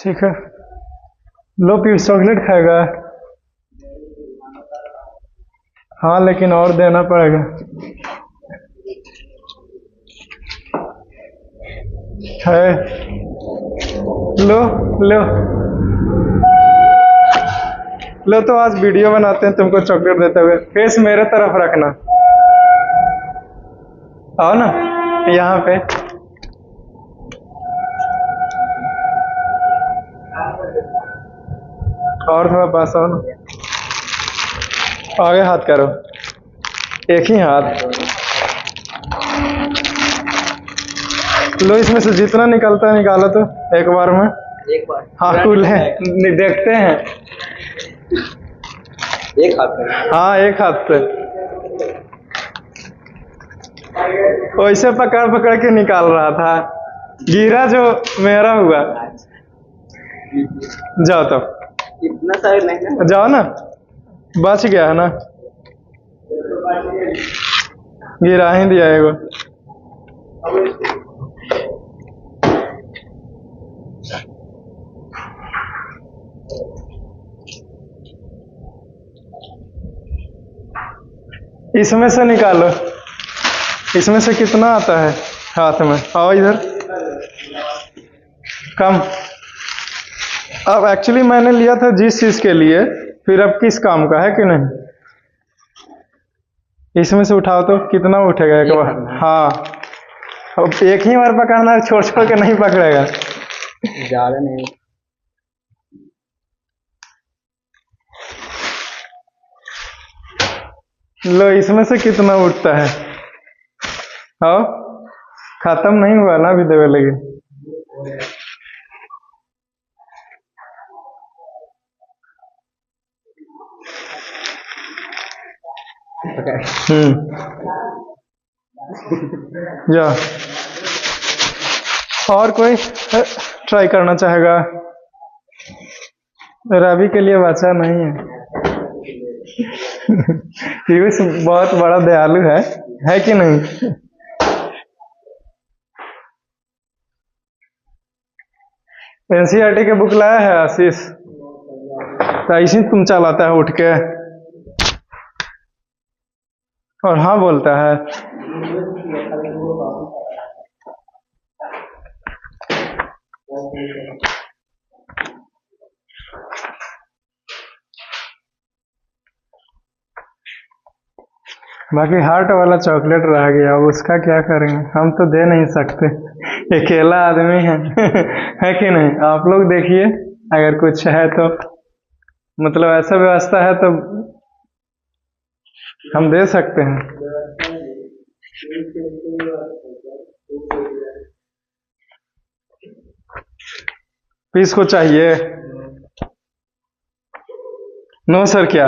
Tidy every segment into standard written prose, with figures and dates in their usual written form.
ठीक है, लो piece chocolate खाएगा। हाँ लेकिन और देना पड़ेगा। है, लो लो लो, तो आज वीडियो बनाते हैं तुमको चॉकलेट देते हुए। फेस मेरे तरफ रखना। आओ ना यहाँ पे। और थोड़ा पास आओ ना। आगे हाथ करो, एक ही हाथ। लो, इसमें से जितना निकलता है निकालो तो एक बार में। एक बार हाँ कूल है, देखते हैं। एक हाथ में। हाँ एक हाथ से वैसे पकड़ पकड़ के निकाल रहा था, गिरा जो मेरा हुआ। जाओ तो, इतना सारे नहीं ना। जाओ ना, बच गया है ना, गिरा ही दिया एगो। इसमें से निकालो, इसमें से कितना आता है हाथ में। आओ इधर, कम। अब एक्चुअली मैंने लिया था जिस चीज के लिए, फिर अब किस काम का है कि नहीं। इसमें से उठाओ तो कितना उठेगा एक बार। हाँ, अब एक ही बार पकड़ना है, छोड़ छोड़ के नहीं पकड़ेगा। ज्यादा नहीं। लो, इसमें से कितना उठता है। आओ, खत्म नहीं हुआ ना, अभी देवे लगे। जा, और कोई ट्राई करना चाहेगा। रवि के लिए बचा नहीं है। पीयूष बहुत बड़ा दयालु है कि नहीं। एनसीईआरटी के बुक लाया है आशीष, तो ऐसे तुम चलाता है उठ के और हाँ बोलता है। बाकी हार्ट वाला चॉकलेट रह गया, अब उसका क्या करेंगे, हम तो दे नहीं सकते, अकेला आदमी है। है कि नहीं। आप लोग देखिए, अगर कुछ है तो, मतलब ऐसा व्यवस्था है तो हम दे सकते हैं। पीस को चाहिए। नो सर, क्या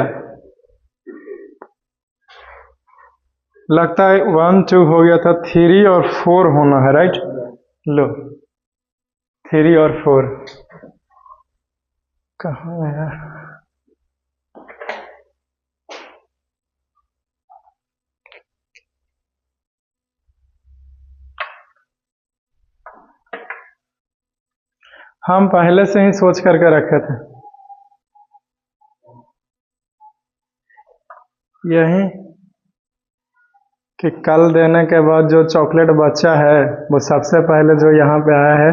लगता है 1 2 हो गया था, 3 और 4 होना है, राइट। लो, 3 और 4 कहाँ है। हम पहले से ही सोच करके रखे थे यही, कि कल देने के बाद जो चॉकलेट बचा है वो सबसे पहले जो यहाँ पे आया है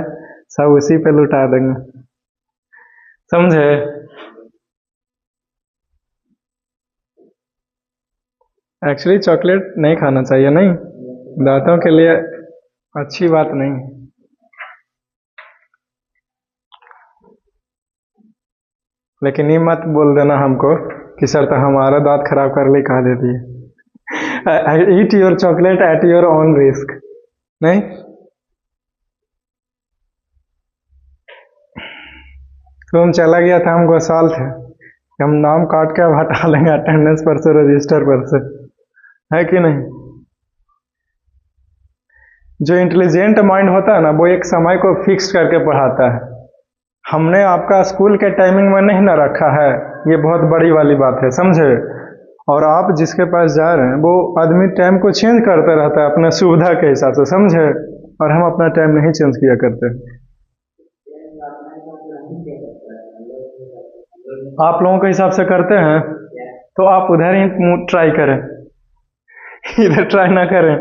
सब उसी पे लुटा देंगे, समझे। एक्चुअली चॉकलेट नहीं खाना चाहिए, नहीं, दांतों के लिए अच्छी बात नहीं। लेकिन ये मत बोल देना हमको कि सर तो हमारा दांत खराब कर ले, कहा देती है। Eat your chocolate at your own risk, नहीं। तुम चला गया था, हम गोसाल थे, हम नाम काट के अब हटा लेंगे अटेंडेंस पर से, रजिस्टर पर से, है कि नहीं। जो इंटेलिजेंट माइंड होता है ना, वो एक समय को फिक्स करके पढ़ाता है। हमने आपका स्कूल के टाइमिंग में नहीं ना रखा है, ये बहुत बड़ी वाली बात है, समझे। और आप जिसके पास जा रहे हैं वो आदमी टाइम को चेंज करता रहता है अपने सुविधा के हिसाब से, समझे। और हम अपना टाइम नहीं चेंज किया करते। आप लोगों के हिसाब से करते हैं तो आप उधर ही ट्राई करें, इधर ट्राई ना करें।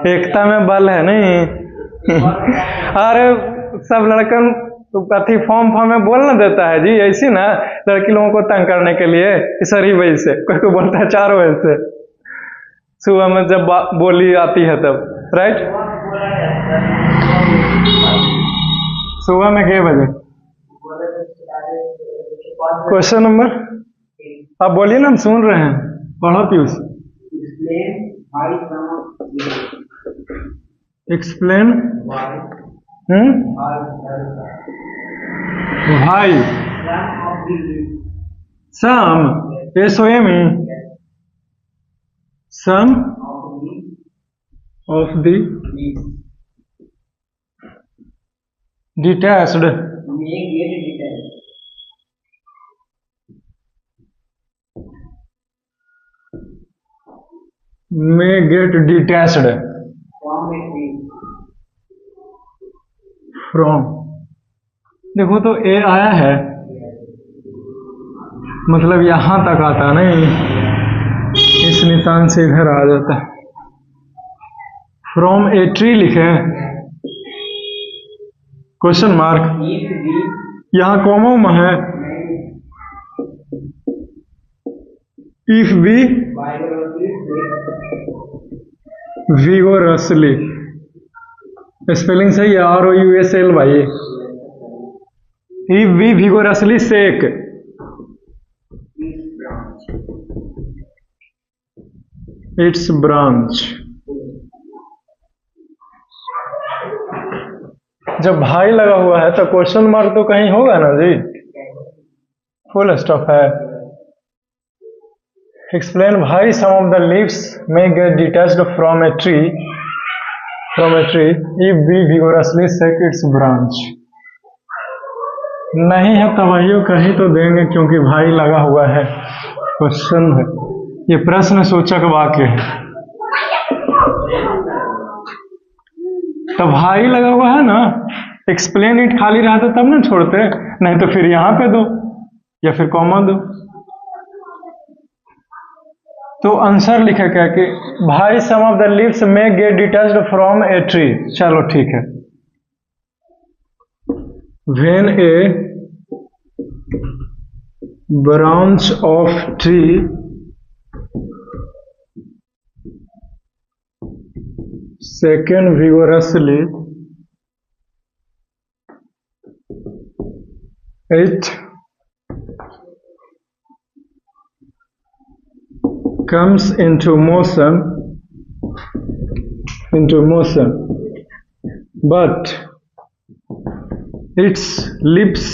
एकता में बल है नहीं। अरे सब लड़कन कथी फॉर्म में बोल ना देता है जी, ऐसी ना लड़की लोगों को तंग करने के लिए इस ही वजह से कोई को बोलता है 4 बजे से, सुबह में जब बोली आती है तब, राइट। सुबह में कितने बजे? क्वेश्चन नंबर आप बोलिए ना, हम सुन रहे हैं, पढ़ो पीयूष। एक्सप्लेन भाई some SOME some of the detached may get detached from, देखो तो ए आया है, मतलब यहां तक आता नहीं, इस निशान से इधर आ जाता है। फ्रॉम ए ट्री लिखे, क्वेश्चन मार्क, यहाँ कॉमा में है। इफ बी विगोरसली, स्पेलिंग सही है, ROUSLY। If be vigorously shake, it's branch. जब भाई लगा हुआ है तो क्वेश्चन मार्क तो कहीं होगा ना जी, फुल स्टॉप है। एक्सप्लेन भाई some of the leaves may get detached from a tree if we vigorously shake its branch। नहीं है तो वही कहीं तो देंगे क्योंकि भाई लगा हुआ है, क्वेश्चन है, ये प्रश्न सूचक वाक्य है। तो भाई लगा हुआ है ना, एक्सप्लेन इट खाली रहता तब ना छोड़ते, नहीं तो फिर यहां पे दो या फिर कॉमा दो। तो आंसर लिखा क्या कि भाई some of the leaves may get detached from a tree. चलो ठीक है, when a branch of tree second vigorously it comes into motion but its lips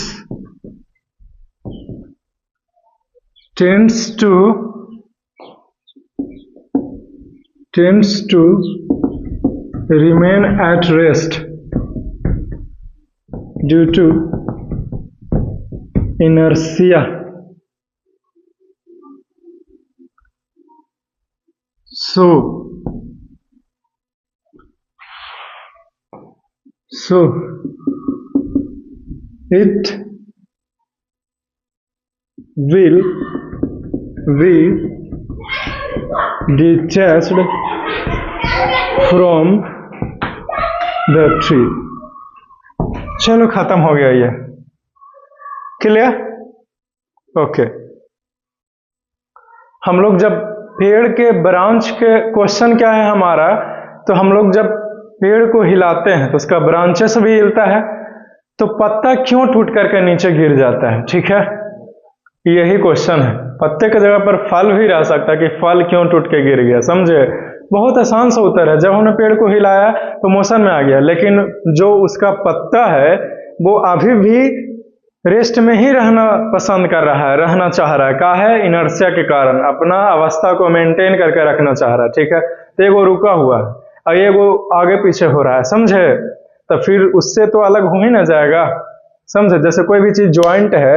tends to remain at rest due to inertia, so it will be detached from the tree। चलो खत्म हो गया ये, clear, okay. हम लोग जब पेड़ के ब्रांच के क्वेश्चन क्या है हमारा, तो हम लोग जब पेड़ को हिलाते हैं तो उसका ब्रांचेस भी हिलता है, तो पत्ता क्यों टूट करके नीचे गिर जाता है, ठीक है, यही क्वेश्चन है। पत्ते की जगह पर फल भी रह सकता है कि फल क्यों टूट के गिर गया, समझे। बहुत आसान सा उत्तर है, जब हमने पेड़ को हिलाया तो मोशन में आ गया, लेकिन जो उसका पत्ता है वो अभी भी रेस्ट में ही रहना पसंद कर रहा है, रहना चाह रहा है, का है, इनर्शिया के कारण अपना अवस्था को मेंटेन करके रखना चाह रहा है, ठीक है। तो एगो रुका हुआ है और एगो आगे पीछे हो रहा है, समझे, तो फिर उससे तो अलग हो ही ना जाएगा, समझे। जैसे कोई भी चीज ज्वाइंट है,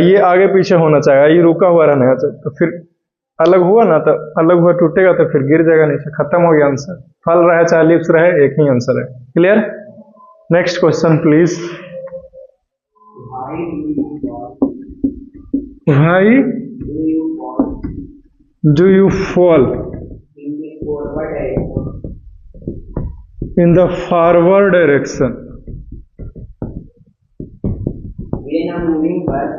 ये आगे पीछे होना चाहिए, ये रुका हुआ रहना चाहिए, तो फिर अलग हुआ ना, तो अलग हुआ टूटेगा तो फिर गिर जाएगा नीचे, खत्म हो गया आंसर। फल रहे चाहे लिप्स रहे, एक ही आंसर है, clear. Next question please. Why do you fall do you fall in the forward direction? in the forward direction? When a moving bus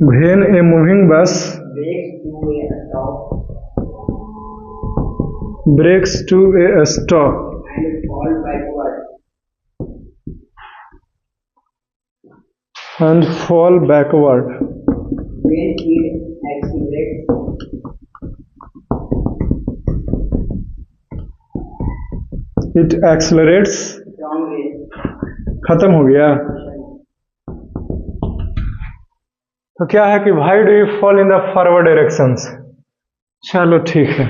When a moving bus breaks to a stop breaks to a stop and fall backward, and fall backward, when it accelerates downward, खत्म हो गया। तो क्या है कि why do you fall in the forward directions. चलो ठीक है।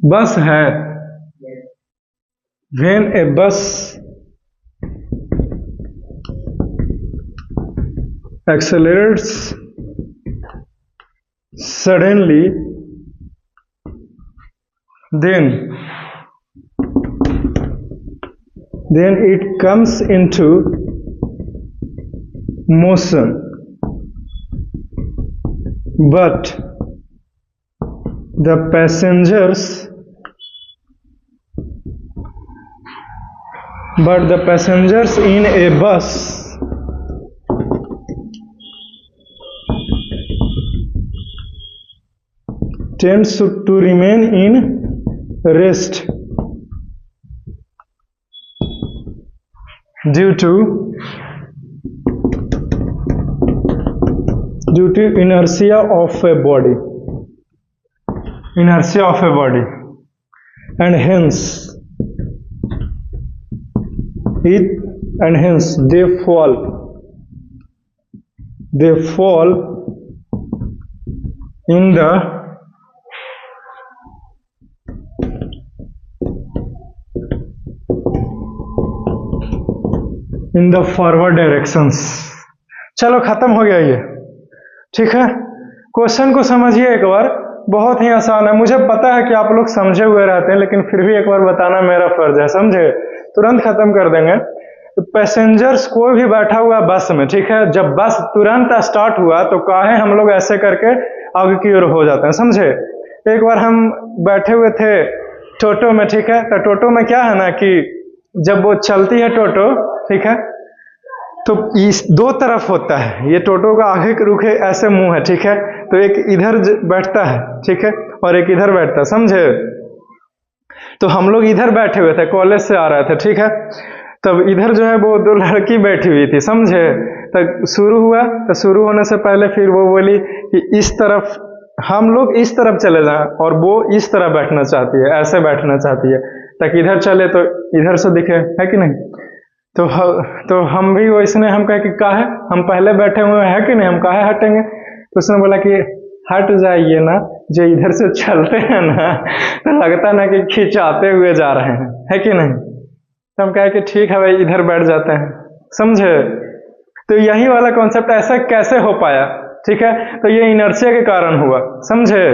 बस है, व्हेन ए बस accelerates suddenly, then it comes into motion, but the passengers in a bus tends to remain in rest due to inertia of a body, and hence they fall in the forward directions. चलो खत्म हो गया ये, ठीक है। Question को समझिए एक बार, बहुत ही आसान है। मुझे पता है कि आप लोग समझे हुए रहते हैं, लेकिन फिर भी एक बार बताना मेरा फर्ज है, समझे। तुरंत खत्म कर देंगे। तो पैसेंजर्स कोई भी बैठा हुआ बस में, ठीक है, जब बस तुरंत स्टार्ट हुआ तो काहे हम लोग ऐसे करके आगे की ओर हो जाते हैं, समझे। एक बार हम बैठे हुए थे टोटो में, ठीक है। तो टोटो में क्या है ना कि जब वो चलती है टोटो, ठीक है, तो इस दो तरफ होता है। ये टोटो का आगे के रुखे ऐसे मुंह है, ठीक है। तो एक इधर बैठता है, ठीक है, और एक इधर बैठता है, समझे। तो हम लोग इधर बैठे हुए थे, कॉलेज से आ रहे थे, ठीक है। तब इधर जो है वो दो लड़की बैठी हुई थी, समझे। तब शुरू हुआ, तो शुरू होने से पहले फिर वो बोली कि इस तरफ हम लोग इस तरफ चले जाएं, और वो इस तरफ बैठना चाहती है, ऐसे बैठना चाहती है ताकि इधर चले तो इधर से दिखे, है कि नहीं। तो हम भी वैसने हम कहे कि काहे हम पहले बैठे हुए हैं कि नहीं, हम काहे हटेंगे। तो उसने बोला कि हट जाइए ना, जो इधर से चलते हैं ना तो लगता ना कि खिंचाते हुए जा रहे हैं, है कि नहीं। तो हम कहे कि ठीक है भाई, इधर बैठ जाते हैं, समझे। तो यही वाला कॉन्सेप्ट ऐसा कैसे हो पाया, ठीक है। तो ये इनर्शिया के कारण हुआ, समझे।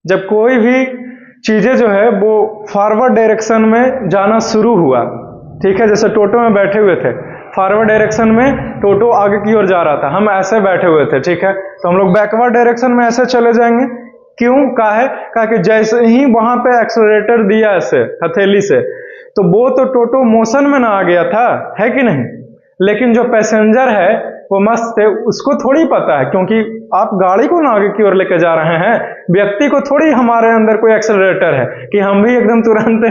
जब कोई भी चीजें जो है वो फॉरवर्ड डायरेक्शन में जाना शुरू हुआ, ठीक है। जैसे टोटो में बैठे हुए थे, फॉरवर्ड डायरेक्शन में टोटो आगे की ओर जा रहा था, हम ऐसे बैठे हुए थे, ठीक है। तो हम लोग बैकवर्ड डायरेक्शन में ऐसे चले जाएंगे। क्यों, कहा कि जैसे ही वहां पे एक्सेलरेटर दिया ऐसे हथेली से, तो वो तो टोटो मोशन में ना आ गया था, है कि नहीं। लेकिन जो पैसेंजर है वो मस्त थे, उसको थोड़ी पता है, क्योंकि आप गाड़ी को ना आगे की ओर लेके जा रहे हैं। व्यक्ति को थोड़ी हमारे अंदर कोई एक्सेलरेटर है कि हम भी एकदम तुरंत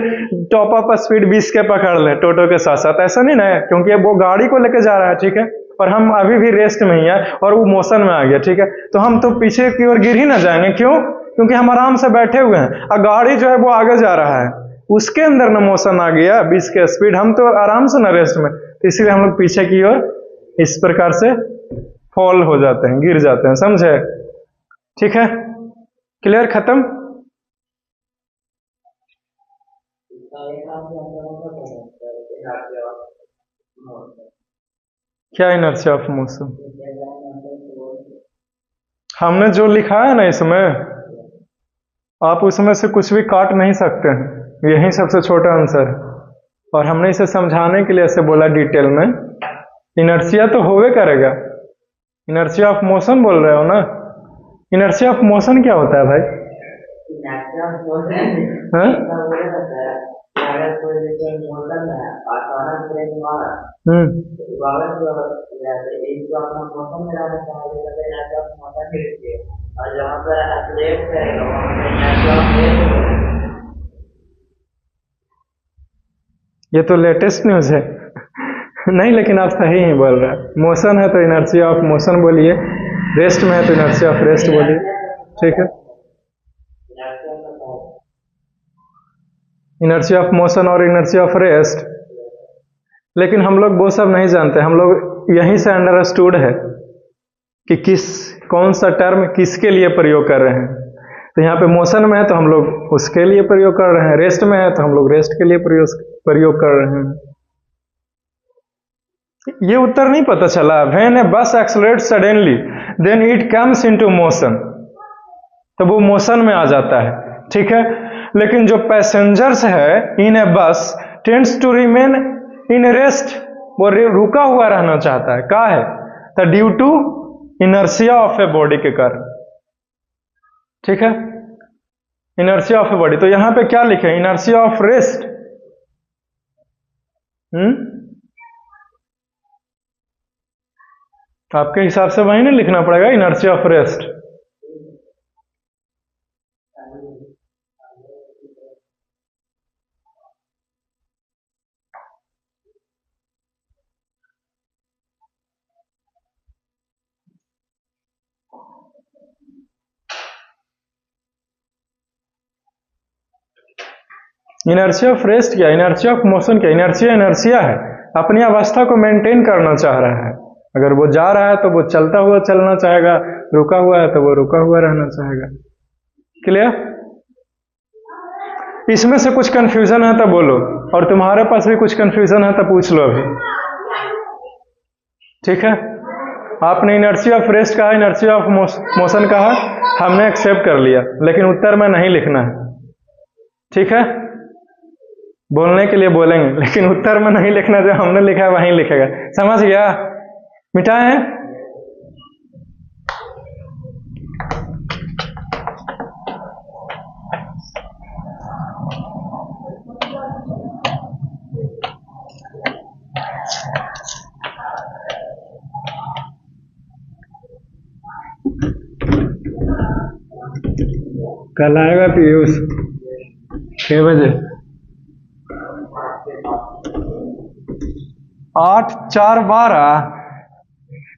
टॉप अप स्पीड 20 के पकड़ लें टोटो के साथ साथ, ऐसा नहीं ना है, क्योंकि वो गाड़ी को लेके जा रहा है, ठीक है। और हम अभी भी रेस्ट में ही है और वो मोशन में आ गया, ठीक है। तो हम तो पीछे की ओर गिर ही ना जाएंगे, क्यों, क्योंकि हम आराम से बैठे हुए हैं और गाड़ी जो है वो आगे जा रहा है, उसके अंदर ना मोशन आ गया 20 के स्पीड, हम तो आराम से ना रेस्ट में। तो इसीलिए हम लोग पीछे की ओर इस प्रकार से फॉल हो जाते हैं, गिर जाते हैं, समझे। ठीक है, क्लियर, खत्म। क्या इनर्शिया ऑफ मोशन, हमने जो लिखा है ना इसमें आप उसमें से कुछ भी काट नहीं सकते हैं, यही सबसे छोटा आंसर है। और हमने इसे समझाने के लिए ऐसे बोला डिटेल में, इनर्शिया तो होवे करेगा। इनर्शिया ऑफ मोशन बोल रहे हो ना? इनर्शिया ऑफ मोशन क्या होता है भाई? हाँ? ये तो लेटेस्ट न्यूज है। नहीं, लेकिन आप सही ही बोल रहे हैं। मोशन है तो इनर्शिया ऑफ मोशन बोलिए, रेस्ट में है तो इनर्शिया ऑफ रेस्ट बोलिए, ठीक है। इनर्शिया ऑफ मोशन और इनर्शिया ऑफ रेस्ट, लेकिन हम लोग वो सब नहीं जानते। हम लोग यहीं से अंडरस्टूड है कि कौन सा टर्म किसके लिए प्रयोग कर रहे हैं। तो यहाँ पे मोशन में है तो हम लोग उसके लिए प्रयोग कर रहे हैं, रेस्ट में है तो हम लोग रेस्ट के लिए प्रयोग कर रहे हैं। ये उत्तर नहीं पता चला। When a bus accelerate suddenly then it comes into motion, तो वो मोशन में आ जाता है, ठीक है। लेकिन जो पैसेंजर्स है in a bus tends to remain in rest, वो रुका हुआ रहना चाहता है। क्या है? तो due to inertia of a body के कारण, ठीक है। इनर्शिया ऑफ ए बॉडी, तो यहां पे क्या लिखे? Inertia of rest. आपके हिसाब से वही ना लिखना पड़ेगा, inertia of rest. Inertia of rest क्या? इनर्शिया ऑफ मोशन क्या? इनर्शिया है, अपनी अवस्था को मेंटेन करना चाह रहा है। अगर वो जा रहा है तो वो चलता हुआ चलना चाहेगा, रुका हुआ है तो वो रुका हुआ रहना चाहेगा। क्लियर? इसमें से कुछ कंफ्यूजन है तो बोलो, और तुम्हारे पास भी कुछ कंफ्यूजन है तो पूछ लो अभी, ठीक है। आपने इनर्शिया ऑफ रेस्ट कहा, इनर्शिया ऑफ मोशन कहा, हमने एक्सेप्ट कर लिया, लेकिन उत्तर में नहीं लिखना है, ठीक है। बोलने के लिए बोलेंगे, लेकिन उत्तर में नहीं लिखना, जो हमने लिखा है वहीं लिखेगा। समझ गया? मिटाए? कल आएगा पीयूष 6 बजे। 8 4 12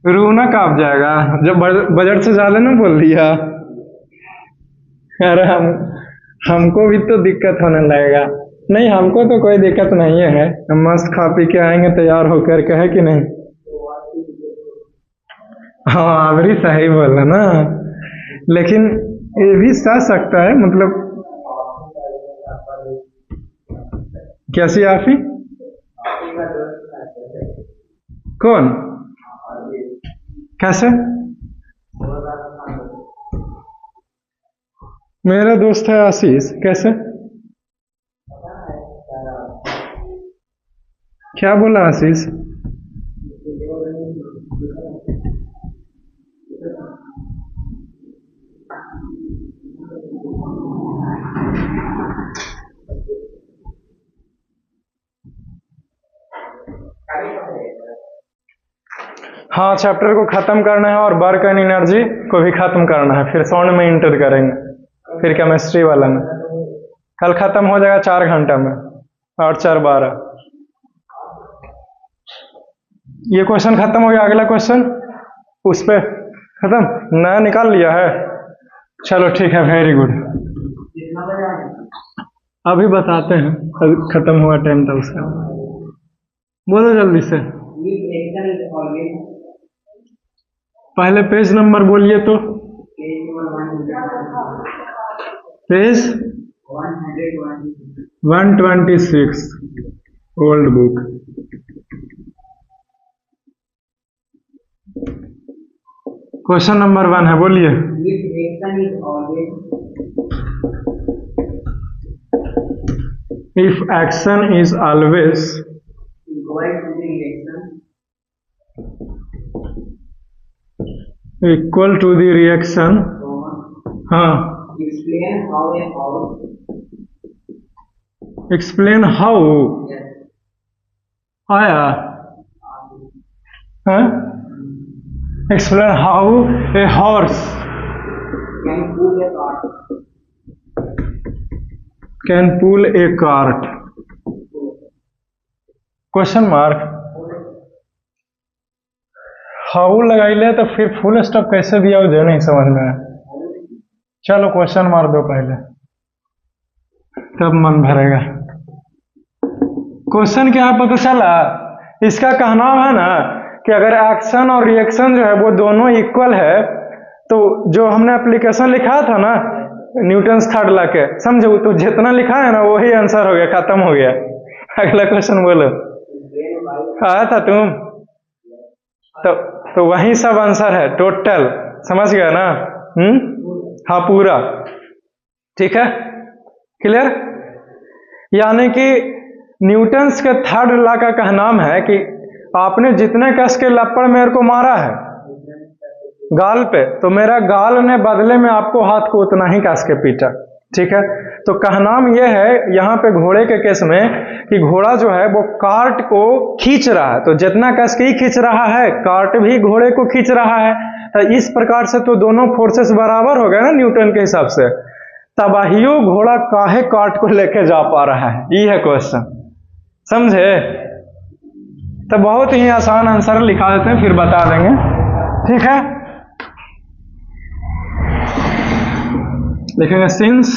रूना कांप जाएगा जब बजट से ज्यादा ना बोल दिया। अरे हमको भी तो दिक्कत होने लगेगा। नहीं, हमको तो कोई दिक्कत नहीं है, हम मस्त खा पी के आएंगे तैयार होकर के, है कि नहीं? हाँ, आप भी सही बोला ना, लेकिन ये भी सह सकता है, मतलब कैसी आफी? कौन? कैसे? मेरा दोस्त है आशीष। कैसे? क्या बोला आशीष? हाँ, चैप्टर को खत्म करना है और वर्क एंड एनर्जी को भी खत्म करना है, फिर साउंड में इंटर करेंगे, फिर केमिस्ट्री वाला में। कल खत्म हो जाएगा 4 घंटा में, 8 4 12। ये क्वेश्चन खत्म हो गया, अगला क्वेश्चन उस पे खत्म, नया निकाल लिया है। चलो ठीक है, वेरी गुड। अभी बताते हैं, खत्म हुआ टाइम था उसका। बोलो जल्दी से, पहले पेज नंबर बोलिए तो। Page 126 old book. Question number 1 है, बोलिए। If action is always equal to the reaction, equal to the reaction, हाँ, explain how a horse, explain how yes, आया, हाँ, explain how a horse can pull a cart, can pull a cart. Question mark how लगाइले तो फिर full stop कैसे दिया मुझे नहीं समझ में आया। चलो क्वेश्चन मार दो पहले, तब मन भरेगा। क्वेश्चन क्या है पता चला? इसका कहना है ना कि अगर एक्शन और रिएक्शन जो है वो दोनों इक्वल है, तो जो हमने एप्लीकेशन लिखा था ना न्यूटन्स थर्ड लॉ के, समझो, तो जितना लिखा है ना वही आंसर हो गया, खत्म हो गया। अगला क्वेश्चन बोलो। आया था तुम? तो वही सब आंसर है टोटल, समझ गया ना? हाँ पूरा, ठीक है, क्लियर? यानी कि न्यूटन्स के थर्ड लॉ का कहनाम है कि आपने जितने कस के लपड़ मेरे को मारा है गाल पे, तो मेरा गाल ने बदले में आपको हाथ को उतना ही कस के पीटा, ठीक है? तो कहनाम यह है यहाँ पे घोड़े के केस में कि घोड़ा जो है वो कार्ट को खींच रहा है, तो जितना कस के ही खींच रहा है कार्ट भी घोड़े को खींच रहा है। तो इस प्रकार से तो दोनों फोर्सेस बराबर हो गए ना न्यूटन के हिसाब से, तबाहियो घोड़ा काहे कार्ट को लेके जा पा रहा है, ये है क्वेश्चन, समझे? तो बहुत ही आसान आंसर लिखा देते हैं, फिर बता देंगे, ठीक है? लिखेंगे since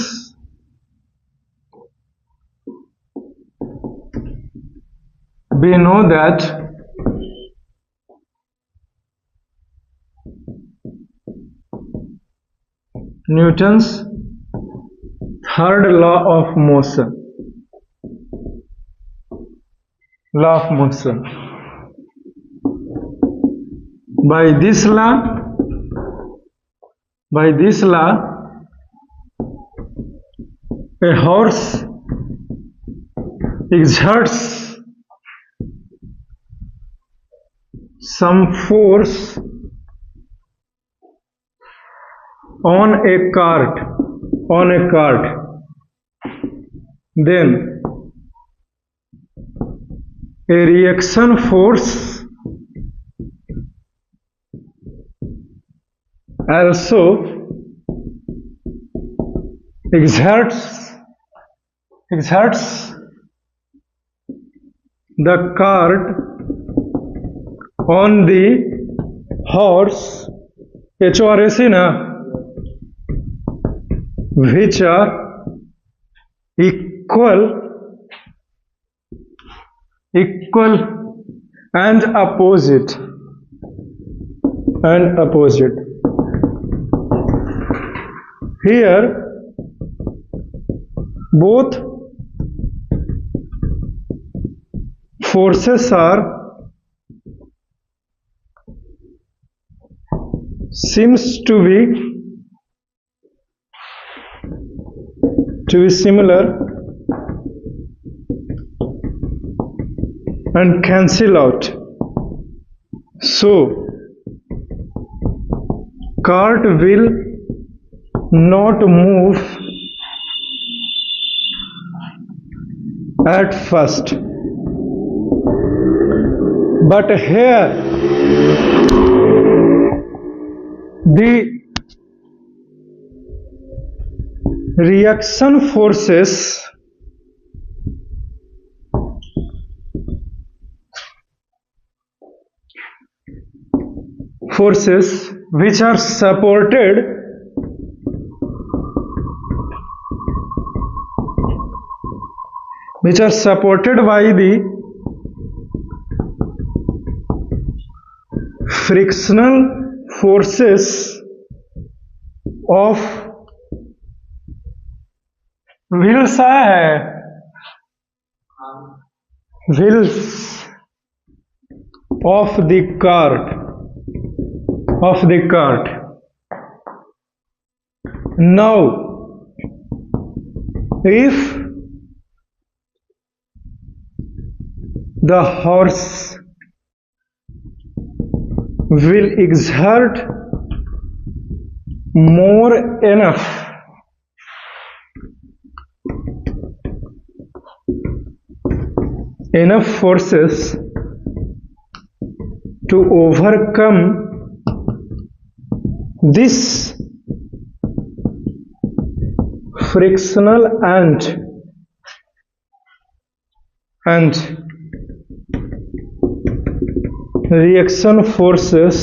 we know that Newton's third law of motion, by this law a horse exerts some force on a cart, then a reaction force also exerts the cart on the horse, HORS ना, which are equal and opposite. Here both forces are seems to be similar and cancel out, so cart will not move at first, but here the reaction forces which are supported by the frictional forces of wheels of the cart. Now if the horse will exert more enough forces to overcome this frictional and reaction forces,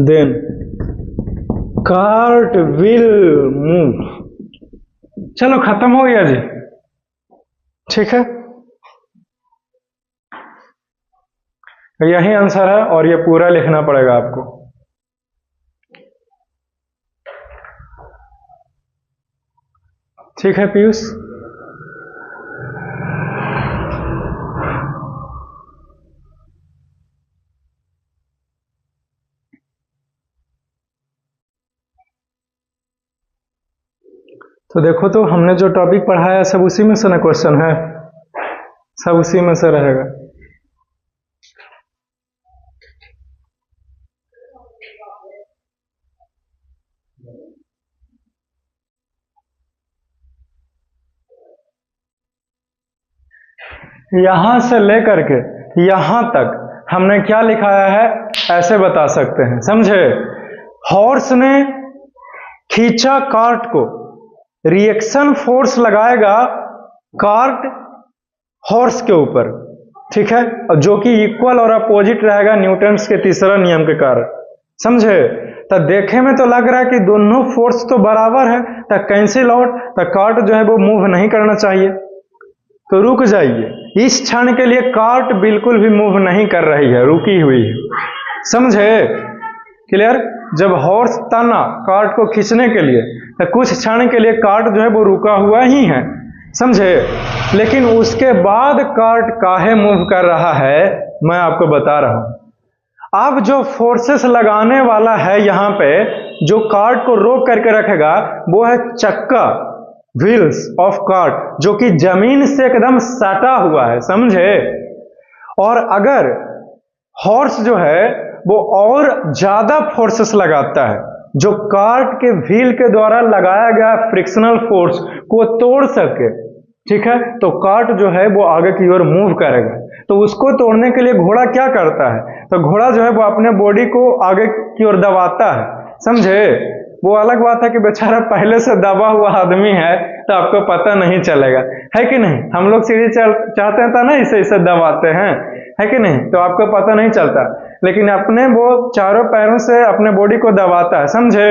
then cart will move. चलो खत्म हो गया जी, ठीक है, यही answer है और ये पूरा लिखना पड़ेगा आपको। ठीक है पीयूष, तो देखो तो हमने जो टॉपिक पढ़ाया सब उसी में से ना क्वेश्चन है, सब उसी में से रहेगा। यहां से लेकर के यहां तक हमने क्या लिखाया है ऐसे बता सकते हैं, समझे। हॉर्स ने खींचा कार्ट को, रिएक्शन फोर्स लगाएगा कार्ट हॉर्स के ऊपर, ठीक है, जो कि इक्वल और अपोजिट रहेगा न्यूटन्स के तीसरा नियम के कारण, समझे। तो देखे में तो लग रहा है कि दोनों फोर्स तो बराबर है, तो कैंसिल आउट, तो कार्ट जो है वो मूव नहीं करना चाहिए, तो रुक जाइए। इस क्षण के लिए कार्ट बिल्कुल भी मूव नहीं कर रही है, रुकी हुई है, समझे, क्लियर। जब हॉर्स तना कार्ट को खींचने के लिए, तो कुछ क्षण के लिए कार्ट जो है वो रुका हुआ ही है, समझे। लेकिन उसके बाद कार्ट काहे मूव कर रहा है मैं आपको बता रहा हूं। अब जो फोर्सेस लगाने वाला है यहां पे, जो कार्ट को रोक करके रखेगा, वो है चक्का, व्हील्स ऑफ कार्ट, जो कि जमीन से एकदम सटा हुआ है, समझे। और अगर हॉर्स जो है वो और ज्यादा फोर्सेस लगाता है, जो कार्ट के व्हील के द्वारा लगाया गया फ्रिक्शनल फोर्स को तोड़ सके, ठीक है, तो कार्ट जो है वो आगे की ओर मूव करेगा। तो उसको तोड़ने के लिए घोड़ा क्या करता है, तो घोड़ा जो है वो अपने बॉडी को आगे की ओर दबाता है, समझे। वो अलग बात है कि बेचारा पहले से दबा हुआ आदमी है तो आपको पता नहीं चलेगा, है कि नहीं। हम लोग सीढ़ी चाहते हैं तो ना इसे दबाते हैं, है कि नहीं, तो आपको पता नहीं चलता। लेकिन अपने वो चारों पैरों से अपने बॉडी को दबाता है, समझे,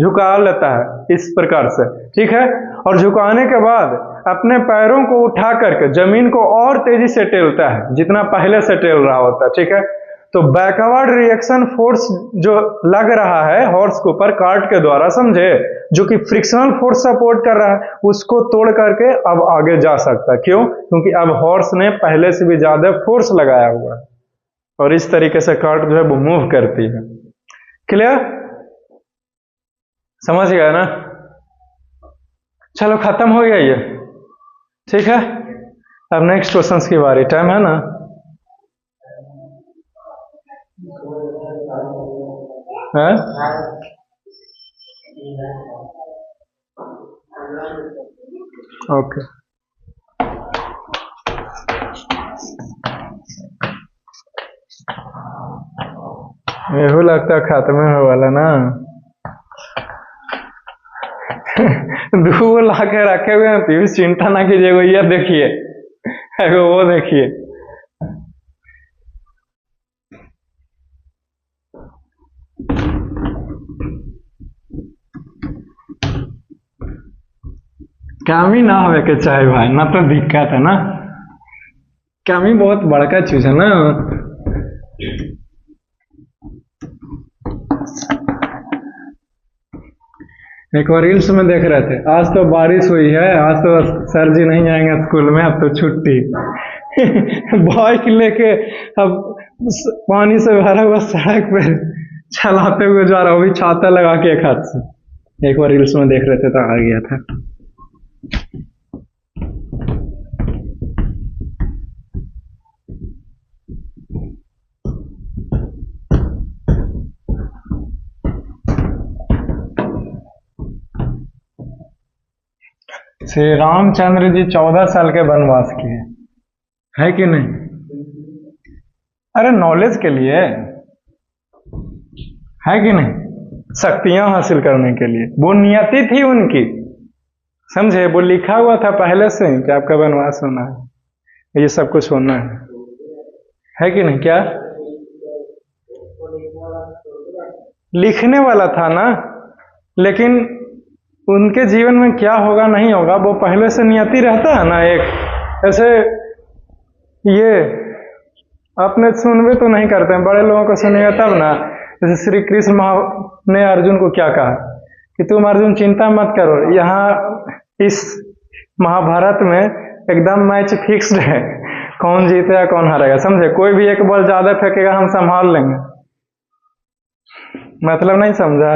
झुका लेता है इस प्रकार से, ठीक है। और झुकाने के बाद अपने पैरों को उठा करके जमीन को और तेजी से टेलता है जितना पहले से टेल रहा होता है, ठीक है। तो बैकवर्ड रिएक्शन फोर्स जो लग रहा है हॉर्स के ऊपर कार्ट के द्वारा, समझे, जो कि फ्रिक्शनल फोर्स सपोर्ट कर रहा है, उसको तोड़ करके अब आगे जा सकता है। क्यों? क्योंकि अब हॉर्स ने पहले से भी ज्यादा फोर्स लगाया हुआ है और इस तरीके से कार्ट जो है वो मूव करती है। क्लियर, समझ गया ना। चलो खत्म हो गया ये, ठीक है। अब नेक्स्ट क्वेश्चंस की बारी, टाइम है ना। है? ओके, यही लगता है खत्म हो वाला ना। दो ला के रखे हुए हैं पीयूष, चिंता ना कीजिएगा। ये देखिए, वो देखिए, कमी ना होवे के चाहे भाई, ना तो दिक्कत है ना। कमी बहुत बड़का चीज है ना। एक बार रील्स में देख रहे थे, आज तो बारिश हुई है, आज तो सर जी नहीं आएंगे स्कूल में, अब तो छुट्टी। बाइक लेके अब पानी से भरा हुआ सड़क पे चलाते हुए जा रहा, वो भी छाता लगा के एक हाथ से। एक बार रील्स में देख रहे थे तो आ गया था। श्री रामचंद्र जी 14 साल के वनवास किए, है कि नहीं? अरे नॉलेज के लिए, है कि नहीं? शक्तियां हासिल करने के लिए, वो नियति थी उनकी, समझे? वो लिखा हुआ था पहले से ही कि आपका वनवास होना है, ये सब कुछ होना है कि नहीं? क्या लिखने वाला था ना, लेकिन उनके जीवन में क्या होगा नहीं होगा वो पहले से नियति रहता है ना। एक ऐसे ये अपने सुनवे तो नहीं करते हैं, बड़े लोगों को सुनिएगा तब ना। जैसे श्री कृष्ण ने अर्जुन को क्या कहा कि तुम अर्जुन चिंता मत करो, यहाँ इस महाभारत में एकदम मैच फिक्स्ड है, कौन जीतेगा कौन हारेगा, समझे? कोई भी एक बॉल ज्यादा फेंकेगा हम संभाल लेंगे। मतलब नहीं समझा?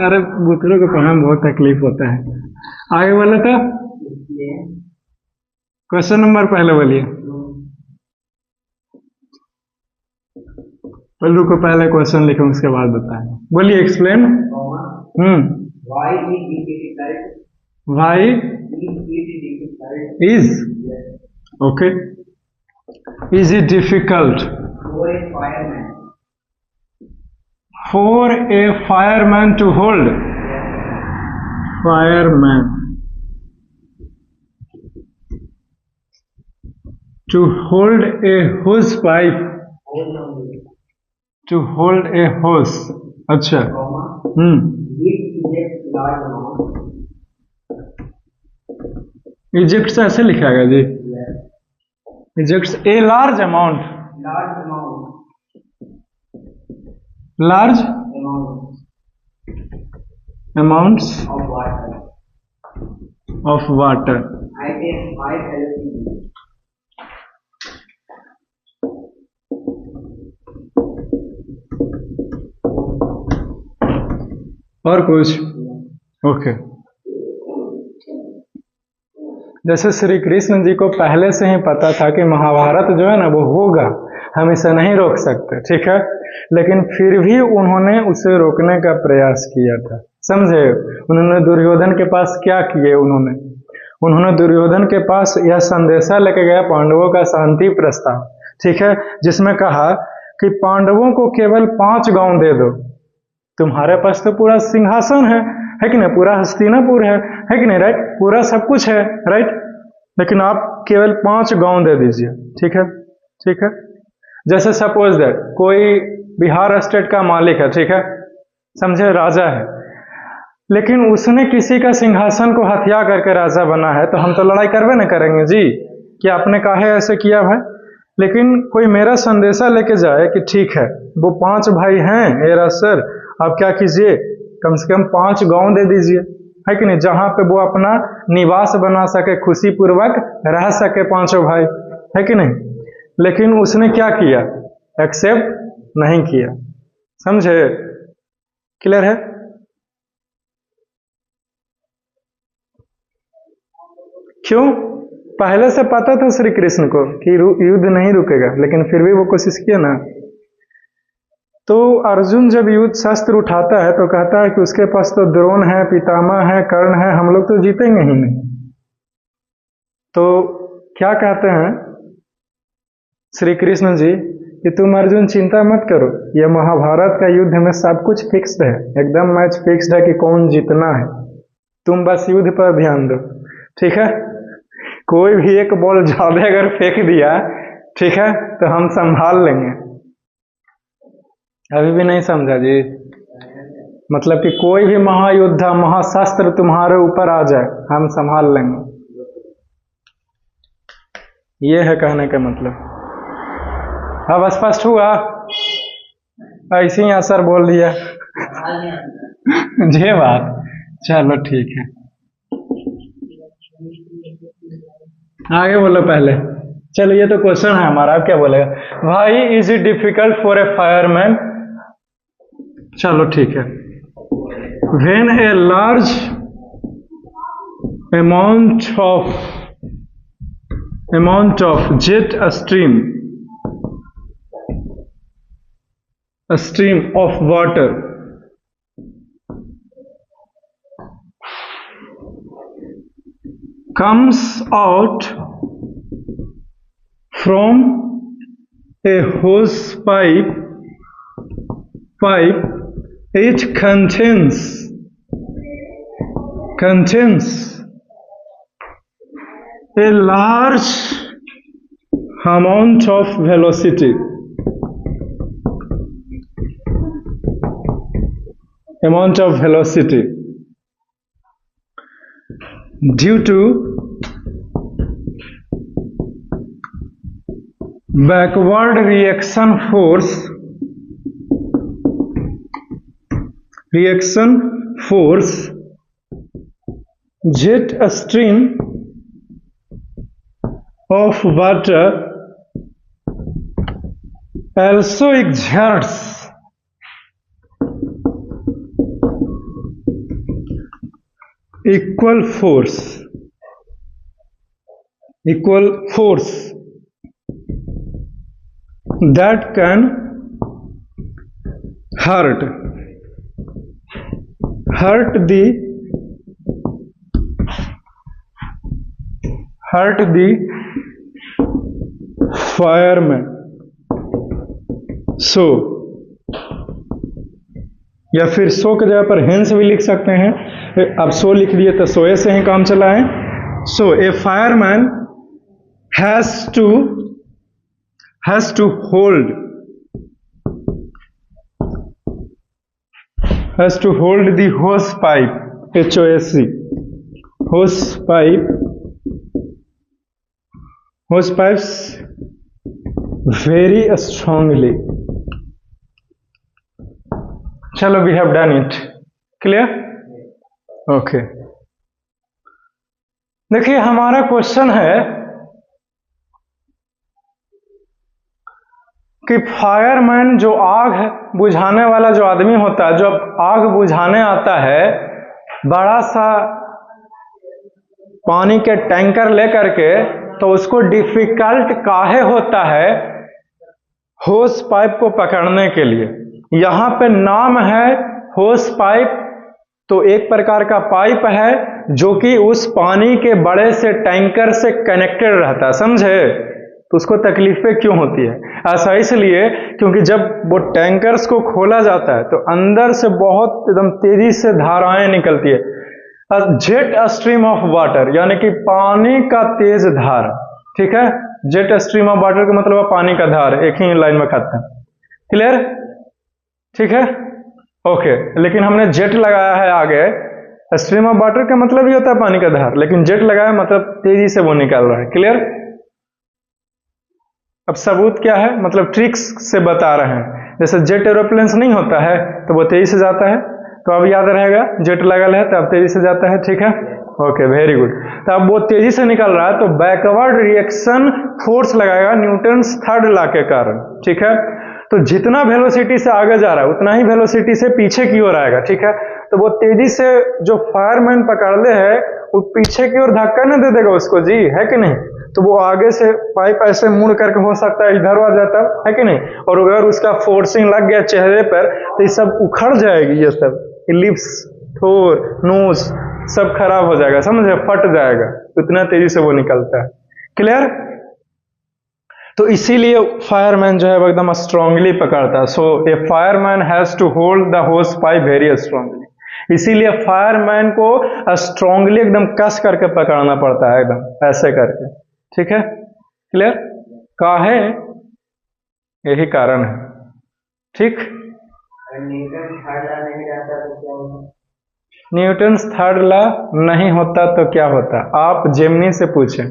अरे बुतरों को पढ़ाने में बहुत तकलीफ होता है। आगे बोले तो क्वेश्चन नंबर पहले बोलिए। रुको पहले क्वेश्चन लिखो उसके बाद बताएं। बोलिए explain. Why is it difficult? Why is okay? Is it difficult For a fireman. for a fireman to hold? Fireman to hold a hose pipe. To hold a hose. अच्छा। इजेक्ट से ऐसे लिखा गया जी। Eject a large amount. Large amounts of water. और कुछ? Okay. जैसे श्री कृष्ण जी को पहले से ही पता था कि महाभारत जो है ना वो होगा, हम इसे नहीं रोक सकते, ठीक है? लेकिन फिर भी उन्होंने उसे रोकने का प्रयास किया था, समझे? उन्होंने दुर्योधन के पास क्या किए? उन्होंने दुर्योधन के पास यह संदेशा लेके गया पांडवों का शांति प्रस्ताव, ठीक है, जिसमें कहा कि पांडवों को केवल 5 गांव दे दो, तुम्हारे पास तो पूरा सिंहासन है कि नहीं? पूरा हस्तिनापुर है कि नहीं? राइट, पूरा सब कुछ है, राइट, लेकिन आप केवल 5 गांव दे दीजिए, ठीक है? ठीक है। जैसे सपोज दैट कोई बिहार स्टेट का मालिक है, ठीक है, समझे, राजा है, लेकिन उसने किसी का सिंहासन को हत्या करके राजा बना है, तो हम तो लड़ाई करवे न करेंगे जी कि आपने काहे ऐसे किया भाई। लेकिन कोई मेरा संदेशा लेके जाए कि ठीक है वो 5 भाई हैं एरा सर, आप क्या कीजिए, कम से कम 5 गांव दे दीजिए, है कि नहीं, जहां पे वो अपना निवास बना सके, खुशी पूर्वक रह सके 5 भाई, है कि नहीं। लेकिन उसने क्या किया? एक्सेप्ट नहीं किया, समझे? क्लियर है? क्यों? पहले से पता था श्री कृष्ण को कि युद्ध नहीं रुकेगा, लेकिन फिर भी वो कोशिश किया ना। तो अर्जुन जब युद्ध शस्त्र उठाता है तो कहता है कि उसके पास तो द्रोण है, पितामह है, कर्ण है, हम लोग तो जीतेंगे ही नहीं। तो क्या कहते हैं श्री कृष्ण जी कि तुम अर्जुन चिंता मत करो, यह महाभारत का युद्ध में सब कुछ फिक्स्ड है, एकदम मैच फिक्स्ड है कि कौन जीतना है, तुम बस युद्ध पर ध्यान दो, ठीक है। कोई भी एक बॉल ज्यादा अगर फेंक दिया, ठीक है, तो हम संभाल लेंगे। अभी भी नहीं समझा जी? मतलब कि कोई भी महायुद्ध, महाशस्त्र तुम्हारे ऊपर आ जाए, हम संभाल लेंगे, ये है कहने का मतलब। अब स्पष्ट हुआ? ऐसे ही असर बोल दिया ये बात, चलो ठीक है, आगे बोलो पहले। चलो ये तो क्वेश्चन है हमारा, अब क्या बोलेगा? भाई is it difficult for a fireman, चलो ठीक है, when a large amount of jet a stream of water comes out from a hose pipe it contains a large amount of velocity due to backward reaction force jet stream of water also exerts equal force that can hurt the fireman. So या फिर सो के जगह पर hence भी लिख सकते हैं. अब सो लिख दिए तो सोए से ही काम चला है. So a fireman has to hold the hose pipe HOSE hose pipes very strongly. चलो, we have done it. Clear? Okay. देखिए, हमारा क्वेश्चन है कि फायरमैन जो आग बुझाने वाला जो आदमी होता है, जब आग बुझाने आता है, बड़ा सा पानी के टैंकर लेकर के, तो उसको डिफिकल्ट काहे होता है होस पाइप को पकड़ने के लिए. यहाँ पे नाम है होस पाइप, तो एक प्रकार का पाइप है जो कि उस पानी के बड़े से टैंकर से कनेक्टेड रहता है. समझे? तो उसको तकलीफें क्यों होती है? ऐसा इसलिए क्योंकि जब वो टैंकर्स को खोला जाता है तो अंदर से बहुत एकदम तेजी से धाराएं निकलती है. जेट स्ट्रीम ऑफ वाटर यानी कि पानी का तेज धार. ठीक है? जेट स्ट्रीम ऑफ वाटर का मतलब है पानी का धार. एक ही लाइन में खाता है. क्लियर? ठीक है? ओके. लेकिन हमने जेट लगाया है आगे. स्ट्रीम ऑफ वाटर का मतलब ही होता है पानी का धार, लेकिन जेट लगाया मतलब तेजी से वो निकल रहा है. क्लियर? अब सबूत क्या है? मतलब ट्रिक्स से बता रहे हैं. जैसे जेट एरोप्लेन नहीं होता है तो वो तेजी से जाता है, तो अब याद रहेगा जेट लगल है तो अब तेजी से जाता है. ठीक है? Okay, very good. तो अब वो तेजी से निकल रहा है तो बैकवर्ड रिएक्शन फोर्स लगाएगा न्यूटन्स थर्ड लॉ के कारण. ठीक है? तो जितना वेलोसिटी से आगे जा रहा है उतना ही वेलोसिटी से पीछे की ओर आएगा. ठीक है? तो वो तेजी से जो फायरमैन पकड़ले है वो पीछे की ओर धक्का न दे देगा उसको, जी है कि नहीं? तो वो आगे से पाइप ऐसे मुड़ करके हो सकता है इधर आ जाता है कि नहीं? और अगर उसका फोर्सिंग लग गया चेहरे पर तो ये सब उखड़ जाएगी. ये सब लिप्स, थोर, नोज सब खराब हो जाएगा. समझे? फट जाएगा, इतना तेजी से वो निकलता है. क्लियर? तो इसीलिए फायरमैन जो है वो एकदम स्ट्रांगली पकड़ता है. So a fireman has to hold the hose pipe very strongly. इसीलिए फायरमैन को स्ट्रांगली एकदम कस करके पकड़ना पड़ता है, एकदम ऐसे करके. ठीक है? क्लियर? काहे? यही कारण है. ठीक? न्यूटन्स थर्ड लॉ नहीं होता तो क्या होता? आप जेमिनी से पूछें.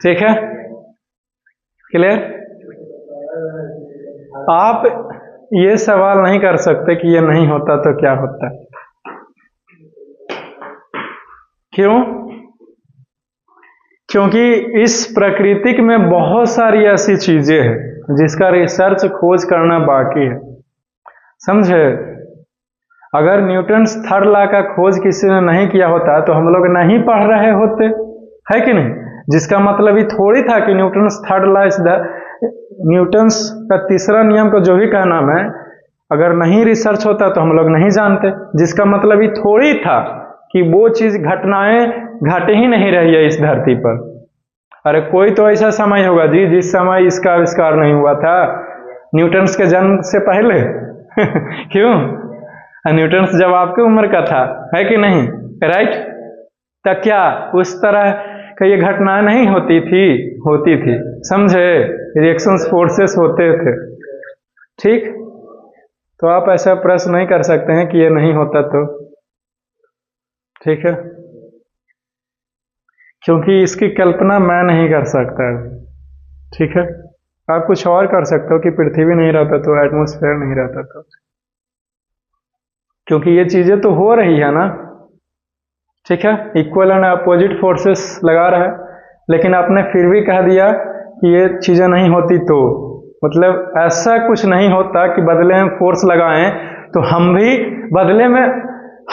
ठीक है? क्लियर? आप ये सवाल नहीं कर सकते कि ये नहीं होता तो क्या होता. क्यों? क्योंकि इस प्रकृति में बहुत सारी ऐसी चीजें हैं जिसका रिसर्च खोज करना बाकी है. समझे? अगर न्यूटन्स थर्ड लॉ का खोज किसी ने नहीं किया होता तो हम लोग नहीं पढ़ रहे होते, है कि नहीं? जिसका मतलब ये थोड़ी था कि Newton's third law is the, Newton's का तीसरा नियम को जो भी कहना है, अगर नहीं रिसर्च होता तो हम लोग नहीं जानते. जिसका मतलब ये थोड़ी था कि वो चीज घटनाएं घट ही नहीं रही है इस धरती पर। अरे कोई तो ऐसा समय होगा जी जिस समय इसका आविष्कार नहीं हुआ था, न्यूटन्स के जन्म से पहले क्यों? न्यूटन्स जब आपकी उम्र का था, है कि नहीं? राइट? तब क्या उस तरह का ये घटनाएं नहीं होती थी, समझे? रिएक्शंस फोर्सेस होते थे, ठीक? तो आप ऐसा प्रश्न नहीं कर सकते हैं कि ये नहीं होता तो, ठीक है? क्योंकि इसकी कल्पना मैं नहीं कर सकता, ठीक है? आप कुछ और कर सकते हो कि पृथ्वी नहीं रहता तो, एटमॉस्फेयर नहीं रहता तो, क्योंकि ये चीजें तो हो रही है ना, ठीक है? इक्वल एंड अपोजिट फोर्सेस लगा रहा है, लेकिन आपने फिर भी कह दिया कि ये चीजें नहीं होती तो, मतलब ऐसा कुछ नहीं होता कि बदले में फोर्स लगाएं तो हम भी बदले में,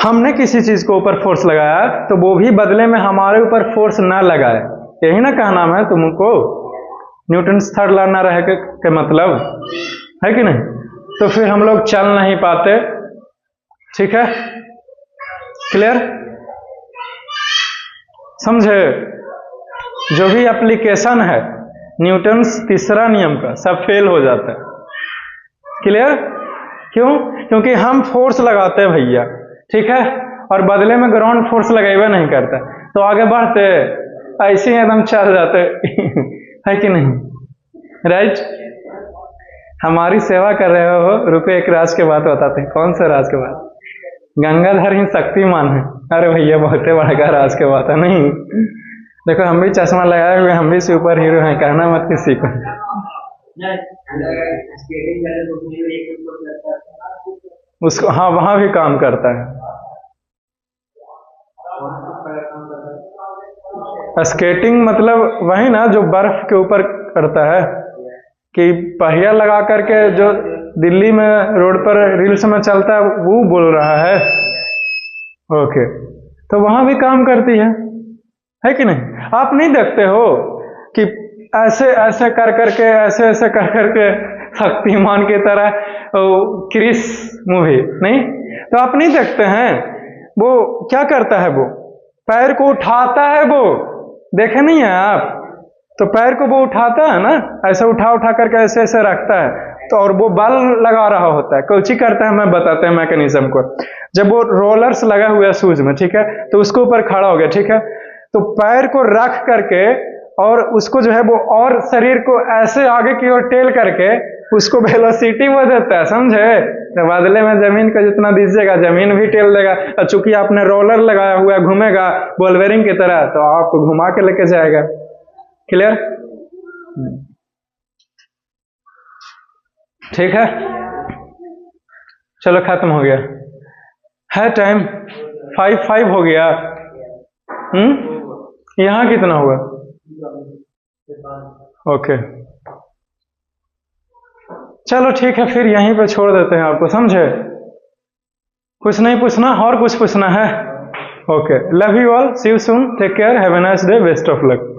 हमने किसी चीज को ऊपर फोर्स लगाया तो वो भी बदले में हमारे ऊपर फोर्स ना लगाए, यही ना कहना है तुमको? न्यूटन्स थर्ड लॉ ना रहे के मतलब है कि नहीं? तो फिर हम लोग चल नहीं पाते, ठीक है? क्लियर? समझे? जो भी एप्लीकेशन है न्यूटन्स तीसरा नियम का सब फेल हो जाता है। क्लियर? क्यों? क्योंकि हम फोर्स लगाते हैं भैया, ठीक है? और बदले में ग्राउंड फोर्स लगाएगा नहीं करता, तो आगे बढ़ते ऐसे ही एकदम चल जाते है कि नहीं? राइट? हमारी सेवा कर रहे हो, रुको एक राज के बात बताते हैं। कौन सा राज के बात? गंगाधर ही शक्तिमान है। अरे भैया बहुत बड़ा का राज के बात है, नहीं? देखो हम भी चश्मा लगाए हुए, हम भी सुपर हीरो हैं, कहना मत किसी को। उसको हाँ वहां भी काम करता है। स्केटिंग मतलब वही ना जो बर्फ के ऊपर करता है, कि पहिया लगा करके जो दिल्ली में रोड पर रील्स में चलता है वो बोल रहा है। ओके, तो वहां भी काम करती है कि नहीं? आप नहीं देखते हो कि ऐसे ऐसे कर करके, ऐसे ऐसे कर करके शक्तिमान की तरह क्रिस मूवी नहीं, तो आप नहीं देखते हैं वो क्या करता है? वो पैर को उठाता है, वो देखे नहीं है आप? तो पैर को वो उठाता है ना, ऐसे उठा उठा करके ऐसे ऐसे रखता है, तो और वो बल लगा रहा होता है। कोची करता है, मैं बताते हैं मैकेनिज्म को। जब वो रोलर्स लगा हुआ है शूज में, ठीक है, तो उसके ऊपर खड़ा हो गया, ठीक है, तो पैर को रख करके और उसको जो है वो और शरीर को ऐसे आगे की ओर टेल करके उसको वेलोसिटी वो देता है, समझे? तो बदले में जमीन को जितना दीजिएगा जमीन भी टेल देगा, और चूंकि आपने रोलर लगाया हुआ घूमेगा बोल्वेरिंग की तरह, तो आपको घुमा के लेके जाएगा। क्लियर? ठीक है, चलो खत्म हो गया है टाइम। 5 हो गया। यहाँ कितना हुआ? ओके, चलो ठीक है, फिर यहीं पे छोड़ देते हैं आपको, समझे? कुछ नहीं पूछना और कुछ पूछना है? Okay, love you all, see you soon, take care, have a nice day, best of luck.